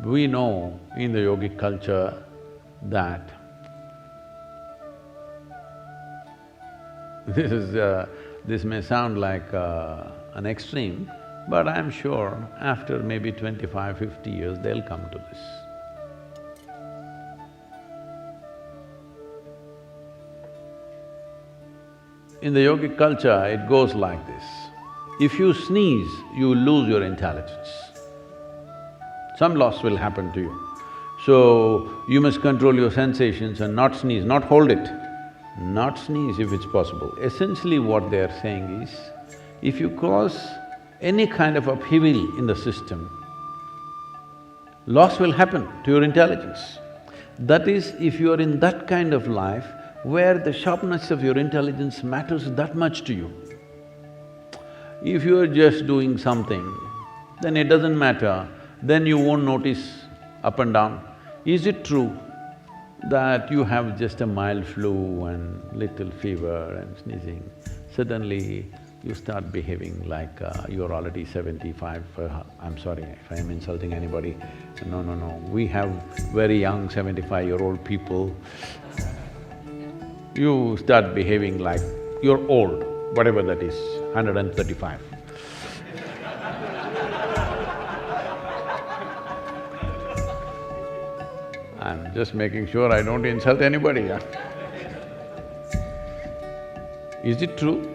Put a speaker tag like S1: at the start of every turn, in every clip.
S1: We know in the yogic culture that this may sound like an extreme, but I'm sure after maybe 25, 50 years, they'll come to this. In the yogic culture, it goes like this. If you sneeze, you lose your intelligence. Some loss will happen to you. So, you must control your sensations and not sneeze, not hold it. Not sneeze if it's possible. Essentially what they are saying is, if you cause any kind of upheaval in the system, loss will happen to your intelligence. That is, if you are in that kind of life where the sharpness of your intelligence matters that much to you. If you are just doing something, then it doesn't matter, then you won't notice up and down. Is it true that you have just a mild flu and little fever and sneezing, suddenly you start behaving like you're already 75, I'm sorry if I'm insulting anybody, no, we have very young 75-year-old people. You start behaving like you're old, whatever that is, 135. I'm just making sure I don't insult anybody, yeah? Is it true?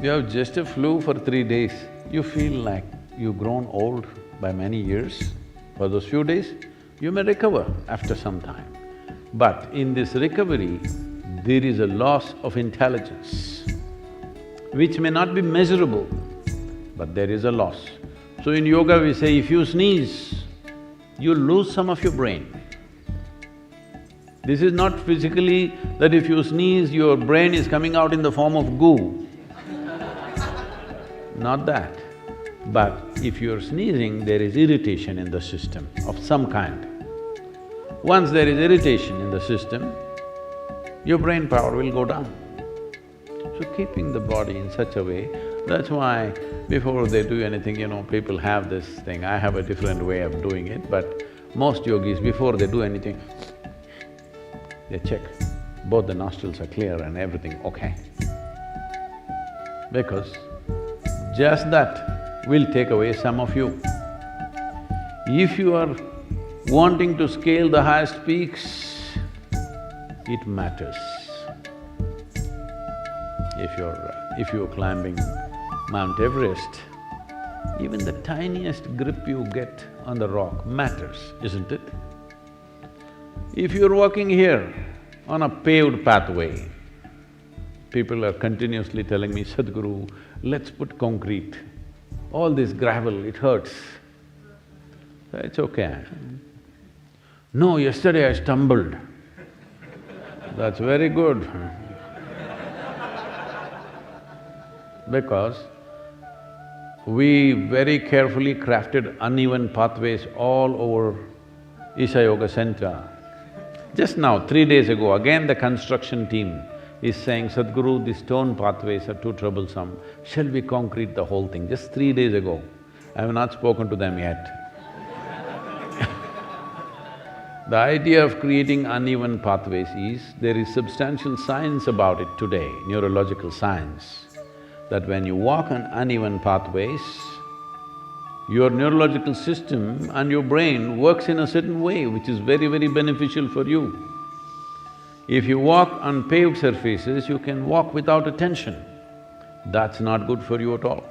S1: You have just a flu for 3 days, you feel like you've grown old by many years. For those few days, you may recover after some time. But in this recovery, there is a loss of intelligence, which may not be measurable, but there is a loss. So in yoga we say, if you sneeze, you lose some of your brain. This is not physically that if you sneeze, your brain is coming out in the form of goo. Not that. But if you're sneezing, there is irritation in the system of some kind. Once there is irritation in the system, your brain power will go down. So keeping the body in such a way, that's why before they do anything, people have this thing, I have a different way of doing it, but most yogis, before they do anything, they check, both the nostrils are clear and everything okay. Because just that will take away some of you. If you are wanting to scale the highest peaks, it matters. If you're climbing Mount Everest, even the tiniest grip you get on the rock matters, isn't it? If you're walking here on a paved pathway, people are continuously telling me, Sadhguru, let's put concrete. All this gravel, it hurts. So it's okay. No, yesterday I stumbled. That's very good. Because we very carefully crafted uneven pathways all over Isha Yoga Center. Just now, 3 days ago, again the construction team is saying, Sadhguru, these stone pathways are too troublesome, shall we concrete the whole thing? Just 3 days ago. I have not spoken to them yet. The idea of creating uneven pathways is, there is substantial science about it today, neurological science, that when you walk on uneven pathways, your neurological system and your brain works in a certain way which is very, very beneficial for you. If you walk on paved surfaces, you can walk without attention. That's not good for you at all.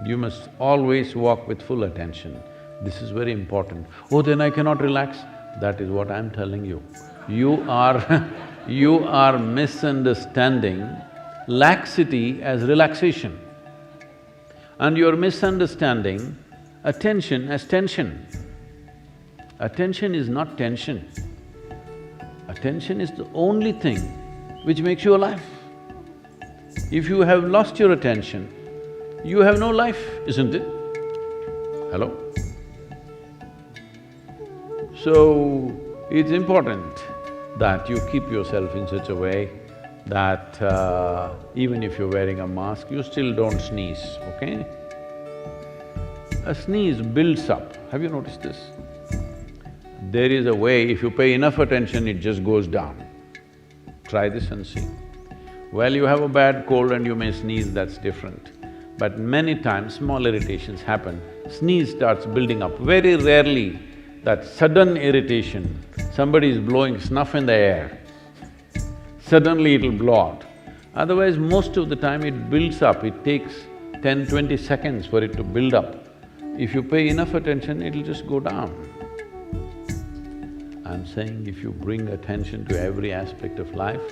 S1: You must always walk with full attention. This is very important. Oh, then I cannot relax. That is what I'm telling you. You are misunderstanding laxity as relaxation. And you're misunderstanding attention as tension. Attention is not tension. Attention is the only thing which makes you alive. If you have lost your attention, you have no life, isn't it? Hello? So, it's important that you keep yourself in such a way that even if you're wearing a mask, you still don't sneeze, okay? a sneeze builds up. Have you noticed this? There is a way, if you pay enough attention, it just goes down. Try this and see. Well, you have a bad cold and you may sneeze, that's different. But many times small irritations happen, sneeze starts building up. Very rarely that sudden irritation, somebody is blowing snuff in the air, suddenly it'll blow out. Otherwise, most of the time it builds up, it takes 10-20 seconds for it to build up. If you pay enough attention, it'll just go down. I'm saying if you bring attention to every aspect of life,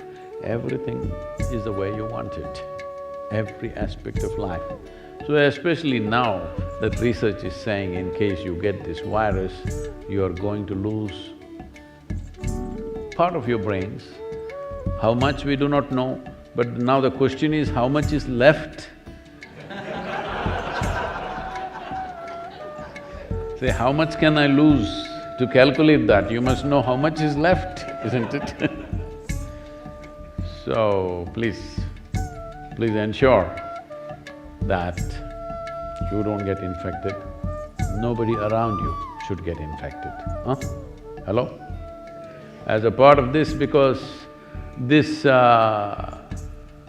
S1: everything is the way you want it, every aspect of life. So especially now that research is saying in case you get this virus, you are going to lose part of your brains. How much we do not know, but now the question is how much is left? Say, how much can I lose? To calculate that, you must know how much is left, isn't it? So, please ensure that you don't get infected. Nobody around you should get infected, huh? Hello? As a part of this, because this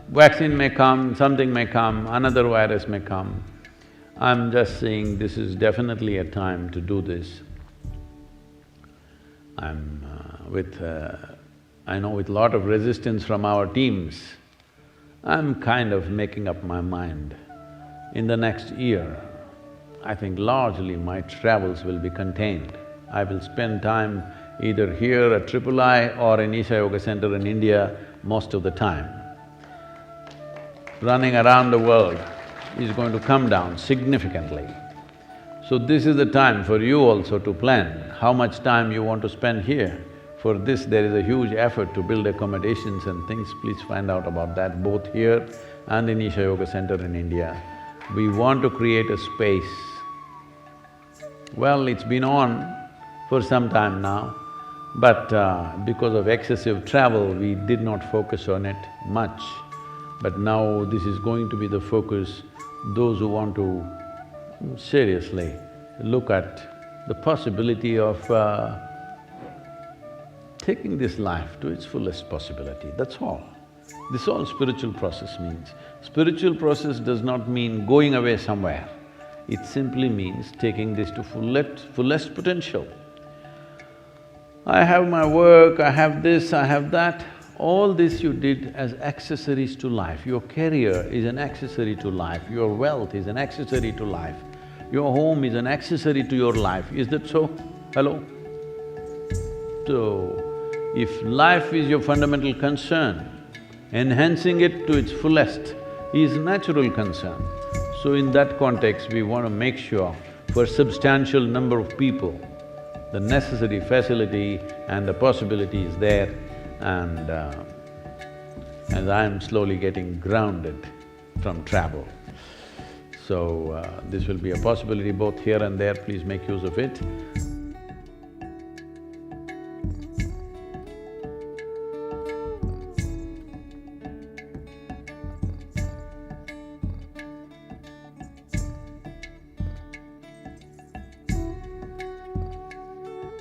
S1: vaccine may come, something may come, another virus may come, I'm just saying this is definitely a time to do this. I know with lot of resistance from our teams, I'm kind of making up my mind. In the next year, I think largely my travels will be contained. I will spend time either here at III or in Isha Yoga Center in India most of the time. Running around the world is going to come down significantly. So this is the time for you also to plan how much time you want to spend here. For this, there is a huge effort to build accommodations and things. Please find out about that, both here and in Isha Yoga Center in India. We want to create a space. Well, it's been on for some time now, but because of excessive travel, we did not focus on it much. But now this is going to be the focus. Those who want to seriously look at the possibility of taking this life to its fullest possibility, that's all. This all spiritual process means. Spiritual process does not mean going away somewhere. It simply means taking this to fullest potential. I have my work, I have this, I have that. All this you did as accessories to life. Your career is an accessory to life, your wealth is an accessory to life, your home is an accessory to your life. Is that so? Hello? So, if life is your fundamental concern, enhancing it to its fullest is natural concern. So in that context, we want to make sure for substantial number of people, the necessary facility and the possibility is there, and as I am slowly getting grounded from travel. So, this will be a possibility both here and there, please make use of it.